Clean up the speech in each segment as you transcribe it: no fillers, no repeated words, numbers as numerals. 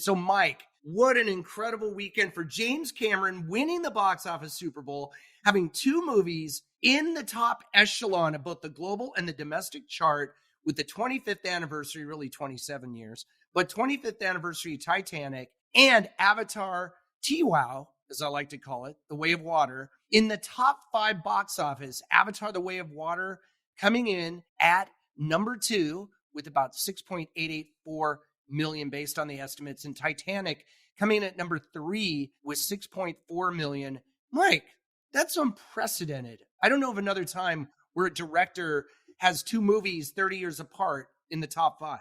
So, Mike, what an incredible weekend for James Cameron winning the box office Super Bowl, having two movies in the top echelon of both the global and the domestic chart with the 25th anniversary, really 27 years, but 25th anniversary of Titanic and Avatar TWOW, as I like to call it, The Way of Water, in the top 5 box office. Avatar The Way of Water coming in at number 2 with about 6.884 million based on the estimates, and Titanic coming in at number 3 with 6.4 million. Mike, that's unprecedented. I don't know of another time where a director has two movies 30 years apart in the top 5.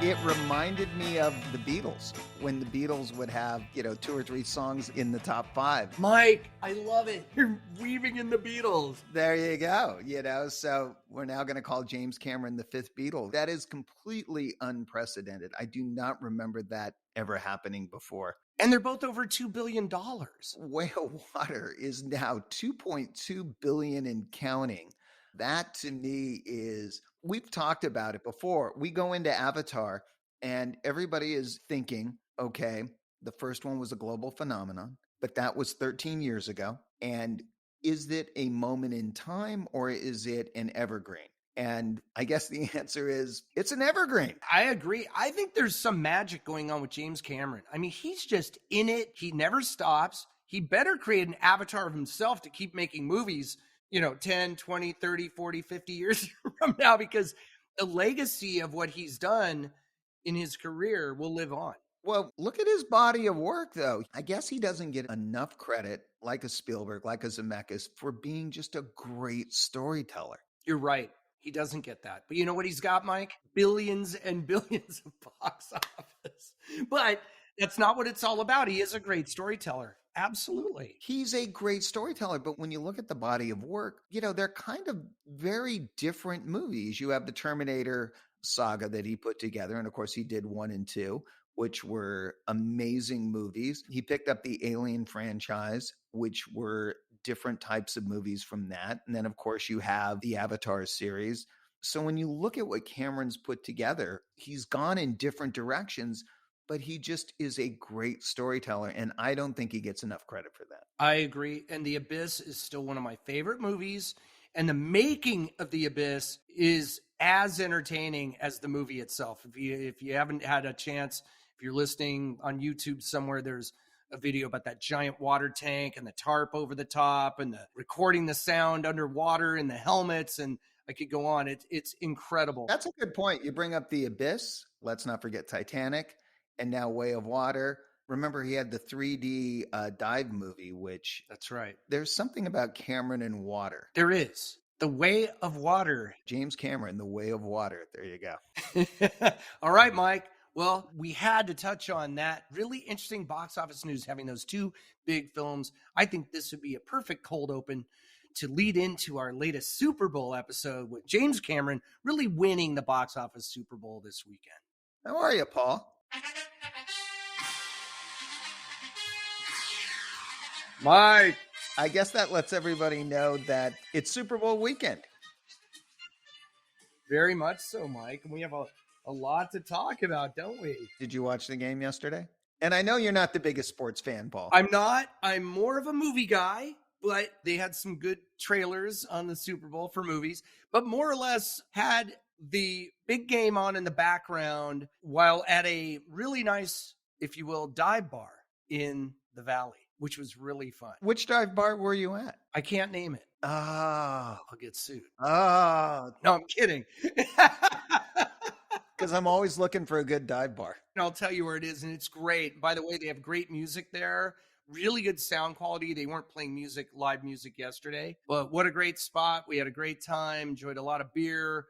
It reminded me of the Beatles, when the Beatles would have, 2 or 3 songs in the top 5. Mike, I love it. You're weaving in the Beatles. There you go. So we're now going to call James Cameron the 5th Beatle. That is completely unprecedented. I do not remember that ever happening before. And they're both over $2 billion. Way of Water is now $2.2 billion and counting. That to me is, we've talked about it before. We go into Avatar and everybody is thinking, okay, the first one was a global phenomenon, but that was 13 years ago. And is it a moment in time or is it an evergreen? And I guess the answer is it's an evergreen. I agree. I think there's some magic going on with James Cameron. I mean, he's just in it. He never stops. He better create an avatar of himself to keep making movies, 10, 20, 30, 40, 50 years from now, because the legacy of what he's done in his career will live on. Well, look at his body of work, though. I guess he doesn't get enough credit, like a Spielberg, like a Zemeckis, for being just a great storyteller. You're right. He doesn't get that. But you know what he's got, Mike? Billions and billions of box office. But that's not what it's all about. He is a great storyteller. Absolutely. He's a great storyteller. But when you look at the body of work, they're kind of very different movies. You have the Terminator saga that he put together. And of course, he did 1 and 2, which were amazing movies. He picked up the Alien franchise, which were different types of movies from that. And then, of course, you have the Avatar series. So when you look at what Cameron's put together, he's gone in different directions, but he just is a great storyteller. And I don't think he gets enough credit for that. I agree. And The Abyss is still one of my favorite movies. And the making of The Abyss is as entertaining as the movie itself. If you haven't had a chance, if you're listening on YouTube somewhere, there's a video about that giant water tank and the tarp over the top and the recording the sound underwater and the helmets. And I could go on. It's incredible. That's a good point. You bring up The Abyss. Let's not forget Titanic and now Way of Water. Remember, he had the 3D dive movie, which... That's right. There's something about Cameron and water. There is. The Way of Water. James Cameron, The Way of Water. There you go. All right, Mike. Well, we had to touch on that really interesting box office news, having those two big films. I think this would be a perfect cold open to lead into our latest Super Bowl episode with James Cameron really winning the box office Super Bowl this weekend. How are you, Paul? Mike. I guess that lets everybody know that it's Super Bowl weekend. Very much so, Mike. And we have a lot to talk about, don't we? Did you watch the game yesterday? And I know you're not the biggest sports fan, Paul. I'm not. I'm more of a movie guy, but they had some good trailers on the Super Bowl for movies, but more or less had the big game on in the background while at a really nice, if you will, dive bar in the Valley, which was really fun. Which dive bar were you at? I can't name it. Oh. I'll get sued. Oh. No, I'm kidding. Because I'm always looking for a good dive bar. And I'll tell you where it is, and it's great. By the way, they have great music there. Really good sound quality. They weren't playing live music yesterday. But what a great spot. We had a great time, enjoyed a lot of beer,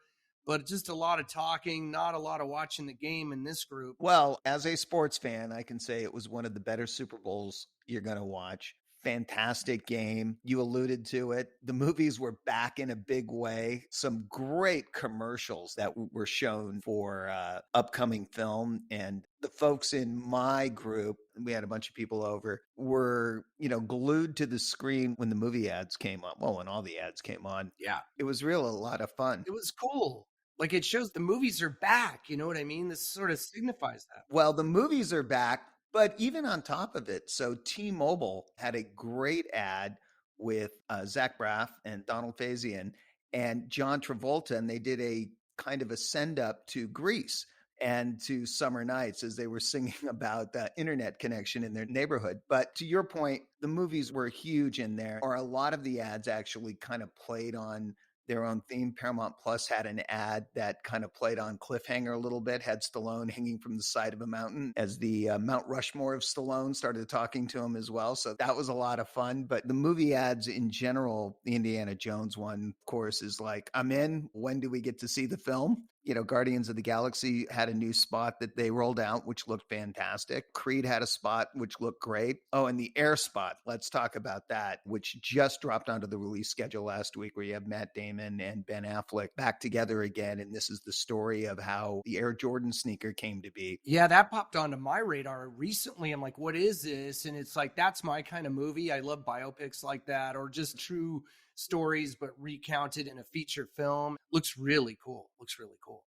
but just a lot of talking, not a lot of watching the game in this group. Well, as a sports fan, I can say it was one of the better Super Bowls you're going to watch. fantastic game. You alluded to it. The movies were back in a big way. Some great commercials that were shown for upcoming film. And the folks in my group, we had a bunch of people over, were, glued to the screen when the movie ads came on. Well, when all the ads came on. Yeah. It was a lot of fun. It was cool. Like, it shows the movies are back. You know what I mean? This sort of signifies that. Well, the movies are back, but even on top of it, so T-Mobile had a great ad with Zach Braff and Donald Faison and John Travolta, and they did a kind of a send up to Greece and to Summer Nights as they were singing about the internet connection in their neighborhood. But to your point, the movies were huge in there, or a lot of the ads actually kind of played on their own theme. Paramount Plus had an ad that kind of played on Cliffhanger a little bit, had Stallone hanging from the side of a mountain as the Mount Rushmore of Stallone started talking to him as well. So that was a lot of fun. But the movie ads in general, the Indiana Jones one, of course, is like, I'm in. When do we get to see the film? Guardians of the Galaxy had a new spot that they rolled out, which looked fantastic. Creed had a spot, which looked great. Oh, and the air spot. Let's talk about that, which just dropped onto the release schedule last week, where you have Matt Damon and Ben Affleck back together again. And this is the story of how the Air Jordan sneaker came to be. Yeah, that popped onto my radar recently. I'm like, what is this? And it's like, that's my kind of movie. I love biopics like that, or just true stories, but recounted in a feature film. Looks really cool.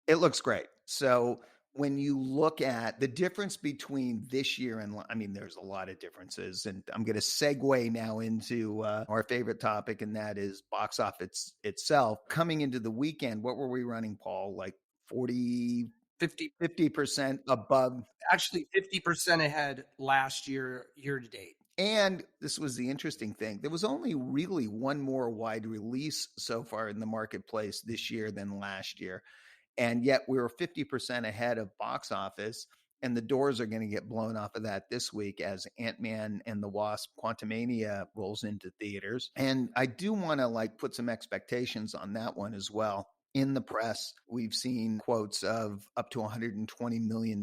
It looks great. So when you look at the difference between this year and, there's a lot of differences. And I'm going to segue now into our favorite topic, and that is box office itself. Coming into the weekend, what were we running, Paul? Like 50% above. Actually, 50% ahead last year to date. And this was the interesting thing. There was only really one more wide release so far in the marketplace this year than last year. And yet we were 50% ahead of box office. And the doors are going to get blown off of that this week as Ant-Man and the Wasp Quantumania rolls into theaters. And I do want to put some expectations on that one as well. In the press, we've seen quotes of up to $120 million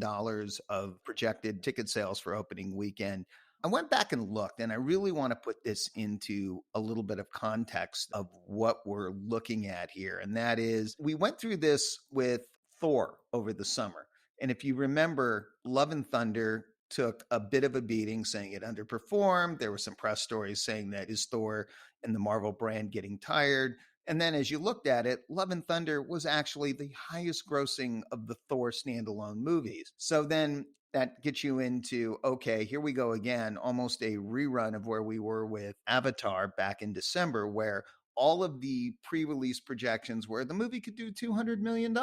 of projected ticket sales for opening weekend. I went back and looked, and I really want to put this into a little bit of context of what we're looking at here. And that is, we went through this with Thor over the summer. And if you remember, Love and Thunder took a bit of a beating, saying it underperformed. There were some press stories saying that is Thor and the Marvel brand getting tired. And then as you looked at it, Love and Thunder was actually the highest grossing of the Thor standalone movies. So then that gets you into, okay, here we go again, almost a rerun of where we were with Avatar back in December, where all of the pre-release projections were the movie could do $200 million.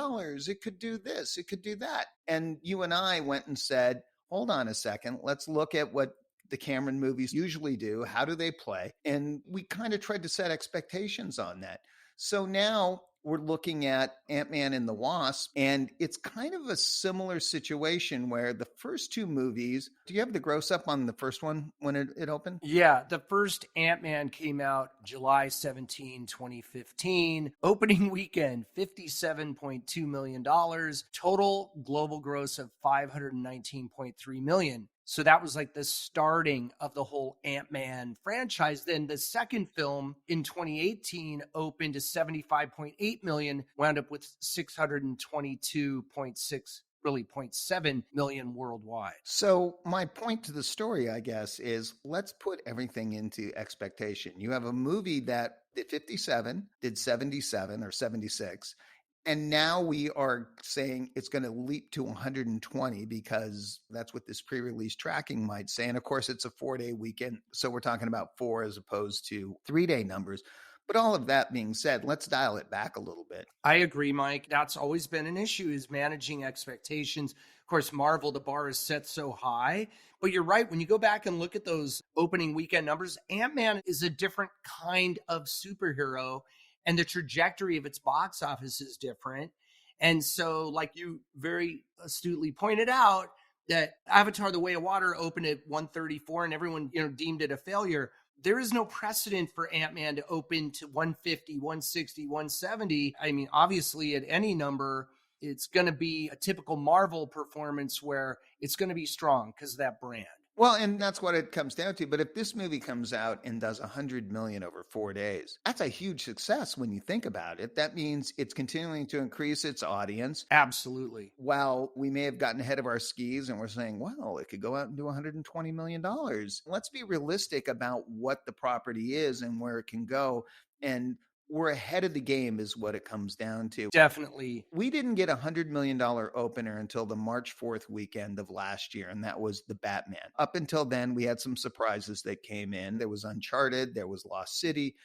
It could do this, it could do that. And you and I went and said, hold on a second, let's look at what the Cameron movies usually do. How do they play? And we kind of tried to set expectations on that. So now we're looking at Ant-Man and the Wasp, and it's kind of a similar situation where the first two movies, do you have the gross up on the first one when it opened? Yeah, the first Ant-Man came out July 17, 2015. Opening weekend, $57.2 million. Total global gross of $519.3 million. So that was like the starting of the whole Ant-Man franchise. Then the second film in 2018 opened to 75.8 million, wound up with 622.6, really 0.7 million worldwide. So my point to the story, I guess, is let's put everything into expectation. You have a movie that did 57, did 77 or 76. And now we are saying it's going to leap to 120 because that's what this pre-release tracking might say. And of course, it's a 4-day weekend. So we're talking about 4 as opposed to 3-day numbers. But all of that being said, let's dial it back a little bit. I agree, Mike. That's always been an issue, is managing expectations. Of course, Marvel, the bar is set so high. But you're right. When you go back and look at those opening weekend numbers, Ant-Man is a different kind of superhero. And the trajectory of its box office is different. And so, like you very astutely pointed out, that Avatar: The Way of Water opened at 134 and everyone, deemed it a failure. There is no precedent for Ant-Man to open to 150, 160, 170. I mean, obviously at any number, it's going to be a typical Marvel performance where it's going to be strong because of that brand. Well, and that's what it comes down to. But if this movie comes out and does 100 million over 4 days, that's a huge success when you think about it. That means it's continuing to increase its audience. Absolutely. While we may have gotten ahead of our skis and we're saying, well, it could go out and do $120 million. Let's be realistic about what the property is and where it can go. And we're ahead of the game is what it comes down to. Definitely. We didn't get $100 million opener until the March 4th weekend of last year, and that was the Batman. Up until then, we had some surprises that came in. There was Uncharted, there was Lost City.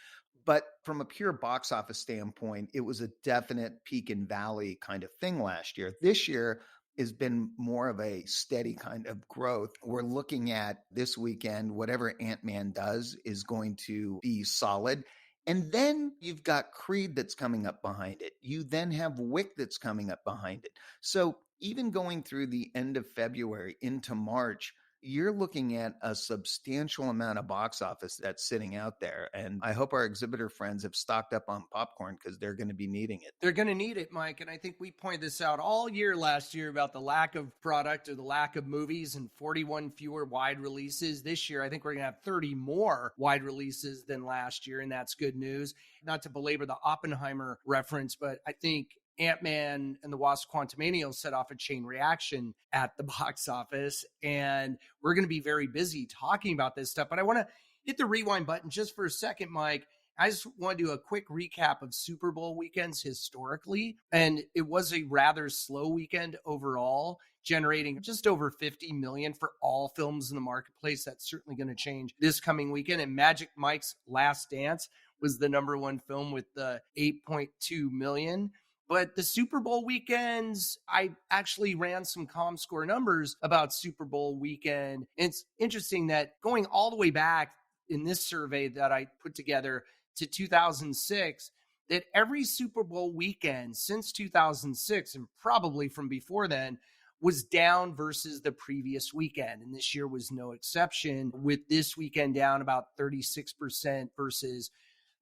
But from a pure box office standpoint, it was a definite peak and valley kind of thing last year. This year has been more of a steady kind of growth. We're looking at this weekend, whatever Ant-Man does is going to be solid. And then you've got Creed that's coming up behind it. You then have Wick that's coming up behind it. So even going through the end of February into March, you're looking at a substantial amount of box office that's sitting out there. And I hope our exhibitor friends have stocked up on popcorn because they're going to be needing it. They're going to need it, Mike. And I think we pointed this out all year last year about the lack of product or the lack of movies and 41 fewer wide releases. This year, I think we're going to have 30 more wide releases than last year. And that's good news. Not to belabor the Oppenheimer reference, but I think Ant-Man and the Wasp Quantumania will set off a chain reaction at the box office. And we're going to be very busy talking about this stuff. But I want to hit the rewind button just for a second, Mike. I just want to do a quick recap of Super Bowl weekends historically. And it was a rather slow weekend overall, generating just over 50 million for all films in the marketplace. That's certainly going to change this coming weekend. And Magic Mike's Last Dance was the number one film with the 8.2 million. But the Super Bowl weekends, I actually ran some ComScore numbers about Super Bowl weekend. And it's interesting that going all the way back in this survey that I put together to 2006, that every Super Bowl weekend since 2006, and probably from before then, was down versus the previous weekend. And this year was no exception, with this weekend down about 36% versus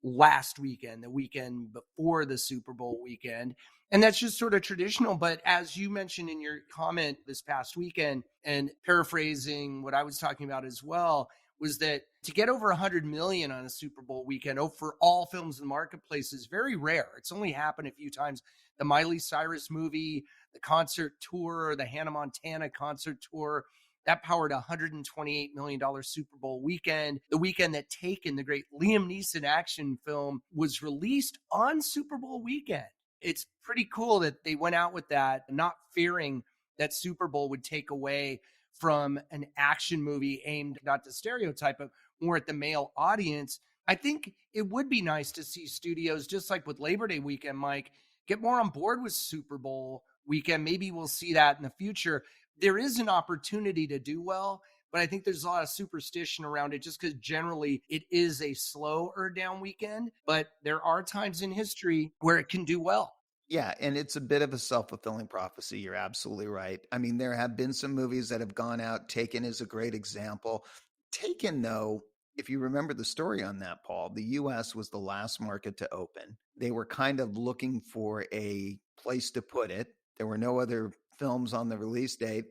last weekend, the weekend before the Super Bowl weekend. And that's just sort of traditional. But as you mentioned in your comment this past weekend, and paraphrasing what I was talking about as well, was that to get over 100 million on a Super Bowl weekend for all films in the marketplace is very rare. It's only happened a few times. The Miley Cyrus movie, the concert tour, the Hannah Montana concert tour, that powered a $128 million Super Bowl weekend. The weekend that Taken, the great Liam Neeson action film, was released on Super Bowl weekend. It's pretty cool that they went out with that, not fearing that Super Bowl would take away from an action movie aimed not to stereotype, but more at the male audience. I think it would be nice to see studios, just like with Labor Day weekend, Mike, get more on board with Super Bowl weekend. Maybe we'll see that in the future. There is an opportunity to do well, but I think there's a lot of superstition around it just because generally it is a slow or down weekend, but there are times in history where it can do well. Yeah, and it's a bit of a self-fulfilling prophecy. You're absolutely right. I mean, there have been some movies that have gone out. Taken is a great example. Taken, though, if you remember the story on that, Paul, the U.S. was the last market to open. They were kind of looking for a place to put it. There were no other films on the release date.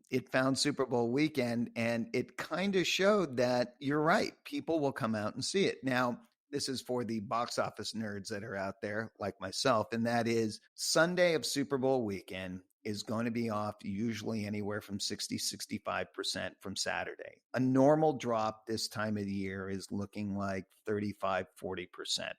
It found Super Bowl weekend, and it kind of showed that you're right. People will come out and see it. Now, this is for the box office nerds that are out there like myself, and that is Sunday of Super Bowl weekend is going to be off usually anywhere from 60-65% from Saturday. A normal drop this time of the year is looking like 35-40%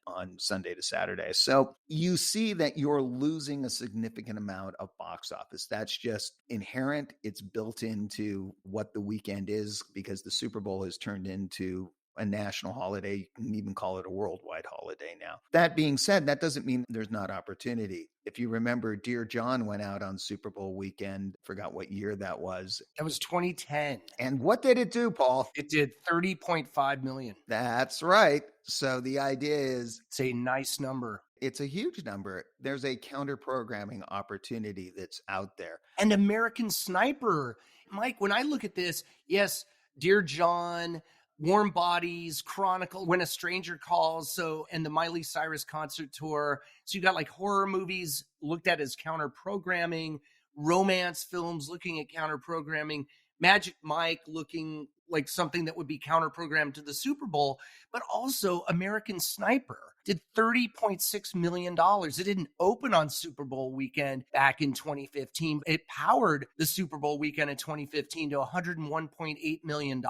on Sunday to Saturday. So you see that you're losing a significant amount of box office. That's just inherent. It's built into what the weekend is because the Super Bowl has turned into a national holiday. You can even call it a worldwide holiday now. That being said, that doesn't mean there's not opportunity. If you remember, Dear John went out on Super Bowl weekend. Forgot what year that was. That was 2010. And what did it do, Paul? It did 30.5 million. That's right. So the idea is It's a nice number. It's a huge number. There's a counter programming opportunity that's out there. And American Sniper. Mike, when I look at this, yes, Dear John, Warm Bodies, Chronicle, When a Stranger Calls, and the Miley Cyrus concert tour. So you got like horror movies looked at as counter programming, romance films looking at counter programming, Magic Mike looking like something that would be counter programmed to the Super Bowl, but also American Sniper did $30.6 million. It didn't open on Super Bowl weekend back in 2015. It powered the Super Bowl weekend in 2015 to $101.8 million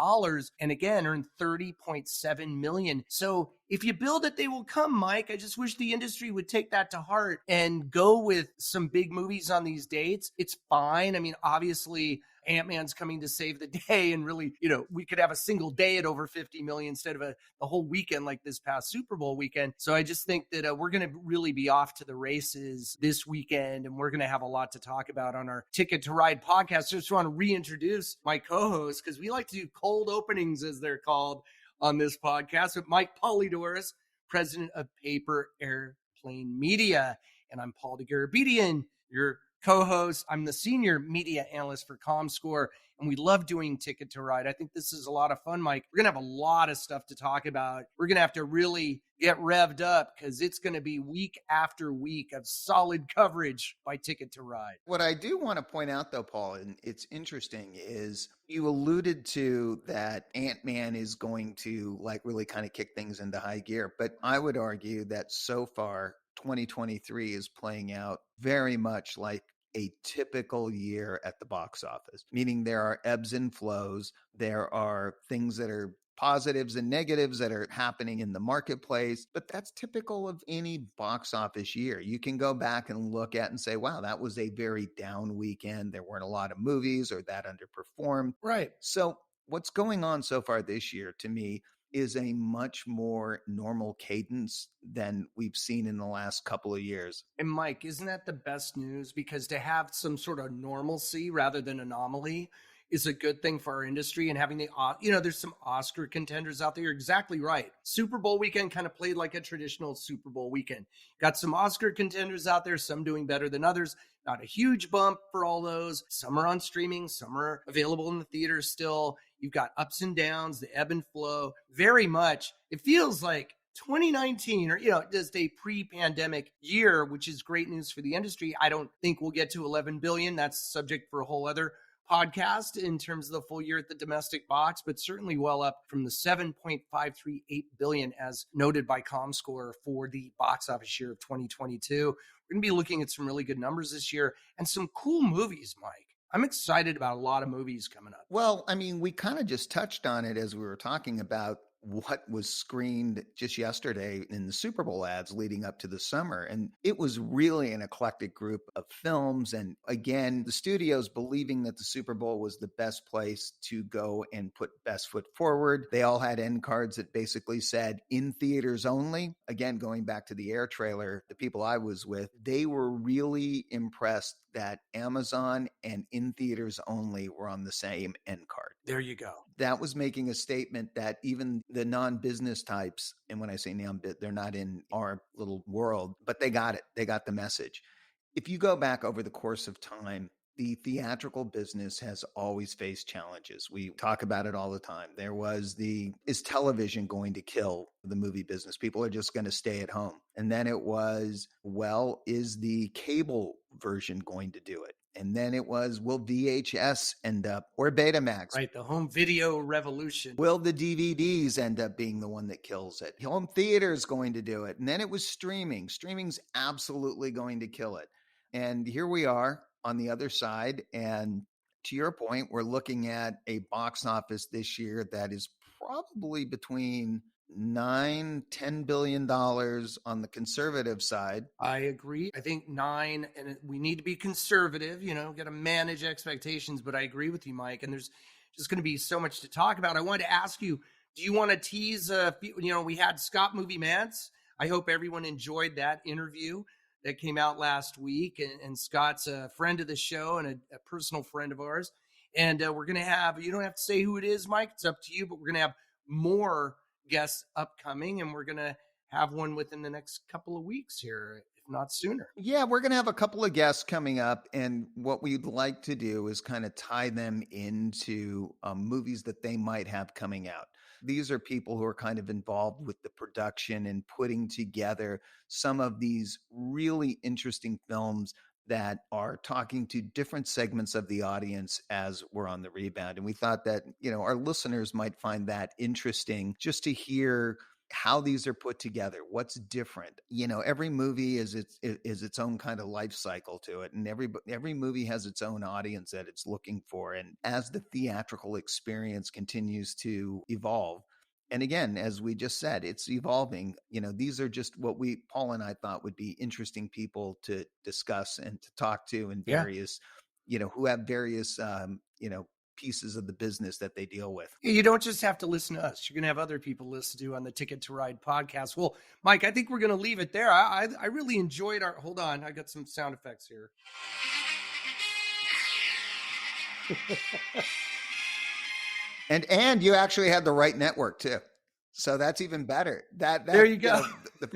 and again earned $30.7 million. So if you build it, they will come, Mike. I just wish the industry would take that to heart and go with some big movies on these dates. It's fine. I mean, obviously, Ant-Man's coming to save the day, and really, we could have a single day at over 50 million instead of a whole weekend like this past Super Bowl weekend. So I just think that we're going to really be off to the races this weekend, and we're going to have a lot to talk about on our Ticket to Ride podcast. Just want to reintroduce my co-host, because we like to do cold openings, as they're called, on this podcast, with Mike Polydoros, president of Paper Airplane Media. And I'm Paul Dergarabedian, your co-host. I'm the senior media analyst for ComScore, and we love doing Ticket to Ride. I think this is a lot of fun, Mike. We're going to have a lot of stuff to talk about. We're going to have to really get revved up, because it's going to be week after week of solid coverage by Ticket to Ride. What I do want to point out, though, Paul, and it's interesting, is you alluded to that Ant-Man is going to really kind of kick things into high gear. But I would argue that so far, 2023 is playing out very much like a typical year at the box office, meaning there are ebbs and flows. There are things that are positives and negatives that are happening in the marketplace, but that's typical of any box office year. You can go back and look at and say, wow, that was a very down weekend. There weren't a lot of movies, or that underperformed. Right. So what's going on so far this year, to me, is a much more normal cadence than we've seen in the last couple of years. And Mike, isn't that the best news? Because to have some sort of normalcy rather than anomaly is a good thing for our industry. And having there's some Oscar contenders out there. You're exactly right. Super Bowl weekend kind of played like a traditional Super Bowl weekend. Got some Oscar contenders out there, some doing better than others. Not a huge bump for all those. Some are on streaming, some are available in the theaters still. You've got ups and downs, the ebb and flow. Very much, it feels like 2019, or just a pre-pandemic year, which is great news for the industry. I don't think we'll get to 11 billion. That's subject for a whole other podcast in terms of the full year at the domestic box, but certainly well up from the 7.538 billion as noted by ComScore for the box office year of 2022. We're going to be looking at some really good numbers this year and some cool movies, Mike. I'm excited about a lot of movies coming up. Well, I mean, we kind of just touched on it as we were talking about what was screened just yesterday in the Super Bowl ads leading up to the summer. And it was really an eclectic group of films. And again, the studios believing that the Super Bowl was the best place to go and put best foot forward. They all had end cards that basically said in theaters only. Again, going back to the Air trailer, the people I was with, they were really impressed that Amazon and in theaters only were on the same end card. There you go. That was making a statement that even the non-business types, and when I say they're not in our little world, but they got it. They got the message. If you go back over the course of time, the theatrical business has always faced challenges. We talk about it all the time. There was is television going to kill the movie business? People are just going to stay at home. And then it was, well, is the cable version going to do it? And then it was, will VHS end up, or Betamax? Right, the home video revolution. Will the DVDs end up being the one that kills it? Home theater is going to do it. And then it was streaming. Streaming's absolutely going to kill it. And here we are on the other side. And to your point, we're looking at a box office this year that is probably between $9-10 billion on the conservative side. I agree. I think 9, and we need to be conservative, got to manage expectations, but I agree with you, Mike. And there's just going to be so much to talk about. I wanted to ask you, do you want to tease, we had Scott Movie Mance. I hope everyone enjoyed that interview that came out last week. And Scott's a friend of the show and a personal friend of ours. And we're going to have, you don't have to say who it is, Mike. It's up to you, but we're going to have more guests upcoming, and we're going to have one within the next couple of weeks here, if not sooner. Yeah, we're going to have a couple of guests coming up, and what we'd like to do is kind of tie them into movies that they might have coming out. These are people who are kind of involved with the production and putting together some of these really interesting films that are talking to different segments of the audience as we're on the rebound. And we thought that, our listeners might find that interesting just to hear how these are put together, what's different. Every movie is its own kind of life cycle to it. And every movie has its own audience that it's looking for. And as the theatrical experience continues to evolve, and again, as we just said, it's evolving. These are just what Paul and I thought would be interesting people to discuss and to talk to, and various, who have various, pieces of the business that they deal with. You don't just have to listen to us. You're going to have other people listen to on the Ticket to Ride podcast. Well, Mike, I think we're going to leave it there. I really enjoyed hold on. I got some sound effects here. And you actually had the right network too. So that's even better. There you go.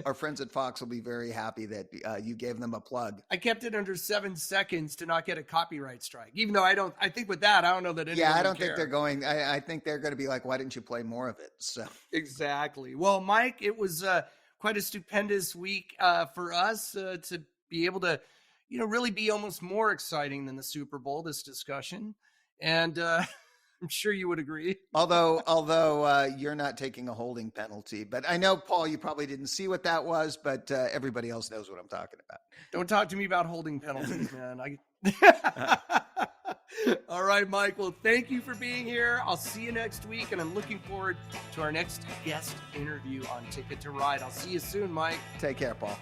Our friends at Fox will be very happy that you gave them a plug. I kept it under 7 seconds to not get a copyright strike, even though I think with that, I don't know that anyone I don't care. think they're going, I think they're going to be like, why didn't you play more of it? So exactly. Well, Mike, it was quite a stupendous week for us to be able to, really be almost more exciting than the Super Bowl, this discussion. And, I'm sure you would agree. Although you're not taking a holding penalty, but I know, Paul, you probably didn't see what that was, but everybody else knows what I'm talking about. Don't talk to me about holding penalties, man. All right, Mike. Well, thank you for being here. I'll see you next week, and I'm looking forward to our next guest interview on Ticket to Ride. I'll see you soon, Mike. Take care, Paul.